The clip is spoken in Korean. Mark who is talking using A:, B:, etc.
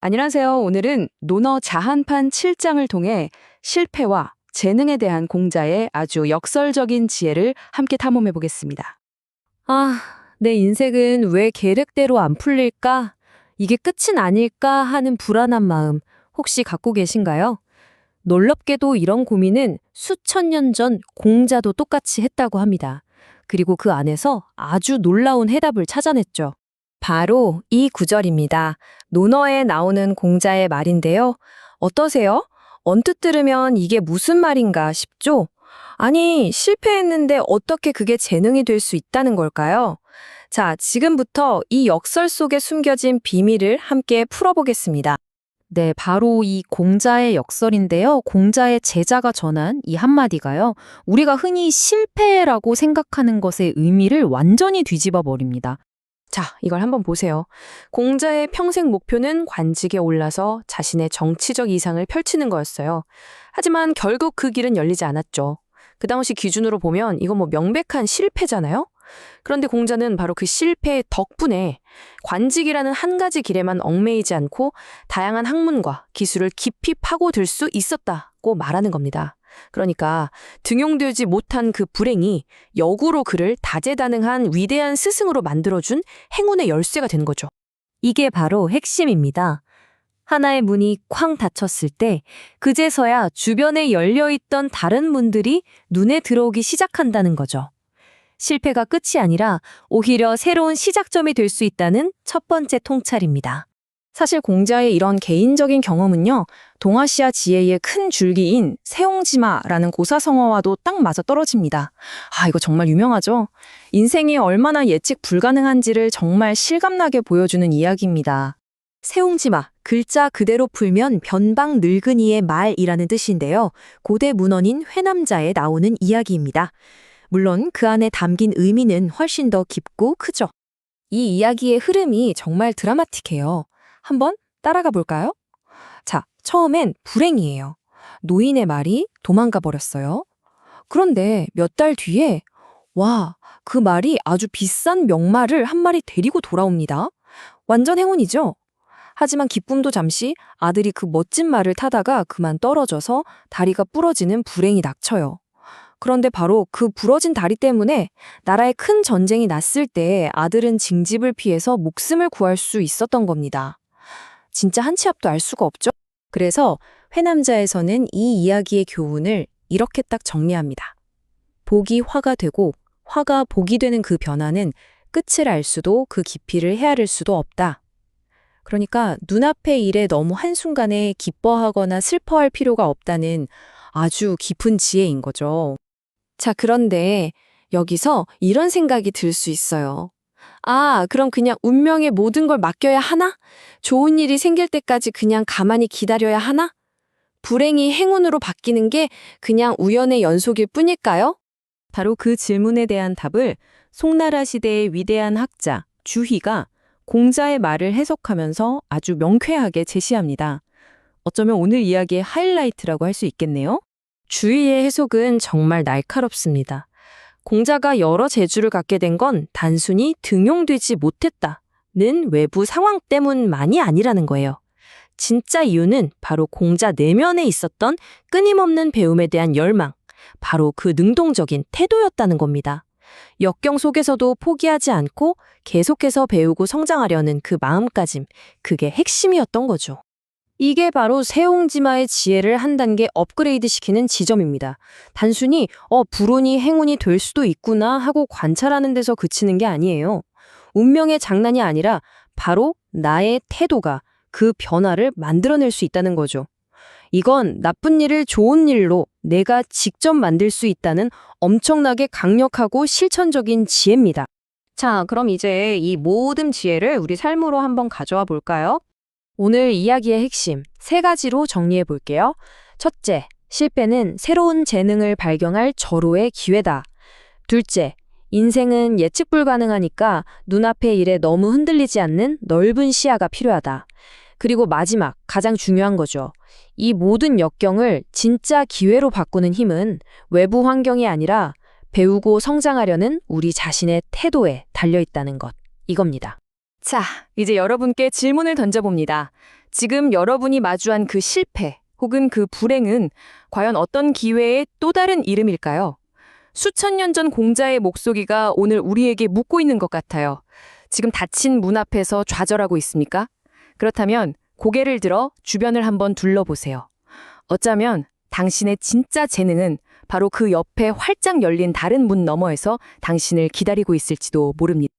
A: 안녕하세요. 오늘은 논어 자한판 7장을 통해 실패와 재능에 대한 공자의 아주 역설적인 지혜를 함께 탐험해 보겠습니다.
B: 아, 내 인생은 왜 계획대로 안 풀릴까? 이게 끝은 아닐까 하는 불안한 마음 혹시 갖고 계신가요? 놀랍게도 이런 고민은 수천 년 전 공자도 똑같이 했다고 합니다. 그리고 그 안에서 아주 놀라운 해답을 찾아냈죠. 바로 이 구절입니다. 논어에 나오는 공자의 말인데요. 어떠세요? 언뜻 들으면 이게 무슨 말인가 싶죠? 아니, 실패했는데 어떻게 그게 재능이 될 수 있다는 걸까요? 자, 지금부터 이 역설 속에 숨겨진 비밀을 함께 풀어보겠습니다. 네, 바로 이 공자의 역설인데요. 공자의 제자가 전한 이 한마디가요. 우리가 흔히 실패라고 생각하는 것의 의미를 완전히 뒤집어 버립니다.
A: 자, 이걸 한번 보세요. 공자의 평생 목표는 관직에 올라서 자신의 정치적 이상을 펼치는 거였어요. 하지만 결국 그 길은 열리지 않았죠. 그 당시 기준으로 보면 이건 명백한 실패잖아요? 그런데 공자는 바로 그 실패의 덕분에 관직이라는 한 가지 길에만 얽매이지 않고 다양한 학문과 기술을 깊이 파고들 수 있었다고 말하는 겁니다. 그러니까 등용되지 못한 그 불행이 역으로 그를 다재다능한 위대한 스승으로 만들어준 행운의 열쇠가 된 거죠.
B: 이게 바로 핵심입니다. 하나의 문이 쾅 닫혔을 때 그제서야 주변에 열려있던 다른 문들이 눈에 들어오기 시작한다는 거죠. 실패가 끝이 아니라 오히려 새로운 시작점이 될 수 있다는 첫 번째 통찰입니다.
A: 사실 공자의 이런 개인적인 경험은요, 동아시아 지혜의 큰 줄기인 세옹지마라는 고사성어와도 딱 맞아 떨어집니다. 이거 정말 유명하죠? 인생이 얼마나 예측 불가능한지를 정말 실감나게 보여주는 이야기입니다.
B: 세옹지마, 글자 그대로 풀면 변방 늙은이의 말이라는 뜻인데요. 고대 문헌인 회남자에 나오는 이야기입니다. 물론 그 안에 담긴 의미는 훨씬 더 깊고 크죠. 이 이야기의 흐름이 정말 드라마틱해요. 한번 따라가 볼까요? 자, 처음엔 불행이에요. 노인의 말이 도망가 버렸어요. 그런데 몇 달 뒤에 와, 그 말이 아주 비싼 명말을 한 마리 데리고 돌아옵니다. 완전 행운이죠? 하지만 기쁨도 잠시 아들이 그 멋진 말을 타다가 그만 떨어져서 다리가 부러지는 불행이 닥쳐요. 그런데 바로 그 부러진 다리 때문에 나라에 큰 전쟁이 났을 때 아들은 징집을 피해서 목숨을 구할 수 있었던 겁니다. 진짜 한 치 앞도 알 수가 없죠? 그래서 회남자에서는 이 이야기의 교훈을 이렇게 딱 정리합니다. 복이 화가 되고 화가 복이 되는 그 변화는 끝을 알 수도 그 깊이를 헤아릴 수도 없다. 그러니까 눈앞의 일에 너무 한순간에 기뻐하거나 슬퍼할 필요가 없다는 아주 깊은 지혜인 거죠. 자, 그런데 여기서 이런 생각이 들 수 있어요. 그럼 그냥 운명의 모든 걸 맡겨야 하나? 좋은 일이 생길 때까지 그냥 가만히 기다려야 하나? 불행이 행운으로 바뀌는 게 그냥 우연의 연속일 뿐일까요? 바로 그 질문에 대한 답을 송나라 시대의 위대한 학자 주희가 공자의 말을 해석하면서 아주 명쾌하게 제시합니다. 어쩌면 오늘 이야기의 하이라이트라고 할 수 있겠네요. 주희의 해석은 정말 날카롭습니다. 공자가 여러 재주를 갖게 된 건 단순히 등용되지 못했다는 외부 상황 때문만이 아니라는 거예요. 진짜 이유는 바로 공자 내면에 있었던 끊임없는 배움에 대한 열망, 바로 그 능동적인 태도였다는 겁니다. 역경 속에서도 포기하지 않고 계속해서 배우고 성장하려는 그 마음가짐, 그게 핵심이었던 거죠. 이게 바로 세옹지마의 지혜를 한 단계 업그레이드 시키는 지점입니다. 단순히 불운이 행운이 될 수도 있구나 하고 관찰하는 데서 그치는 게 아니에요. 운명의 장난이 아니라 바로 나의 태도가 그 변화를 만들어낼 수 있다는 거죠. 이건 나쁜 일을 좋은 일로 내가 직접 만들 수 있다는 엄청나게 강력하고 실천적인 지혜입니다. 자, 그럼 이제 이 모든 지혜를 우리 삶으로 한번 가져와 볼까요? 오늘 이야기의 핵심 3가지로 정리해 볼게요. 첫째, 실패는 새로운 재능을 발견할 절호의 기회다. 둘째, 인생은 예측 불가능하니까 눈앞의 일에 너무 흔들리지 않는 넓은 시야가 필요하다. 그리고 마지막, 가장 중요한 거죠. 이 모든 역경을 진짜 기회로 바꾸는 힘은 외부 환경이 아니라 배우고 성장하려는 우리 자신의 태도에 달려있다는 것, 이겁니다. 자, 이제 여러분께 질문을 던져봅니다.
A: 지금 여러분이 마주한 그 실패 혹은 그 불행은 과연 어떤 기회의 또 다른 이름일까요? 수천 년 전 공자의 목소리가 오늘 우리에게 묻고 있는 것 같아요. 지금 닫힌 문 앞에서 좌절하고 있습니까? 그렇다면 고개를 들어 주변을 한번 둘러보세요. 어쩌면 당신의 진짜 재능은 바로 그 옆에 활짝 열린 다른 문 너머에서 당신을 기다리고 있을지도 모릅니다.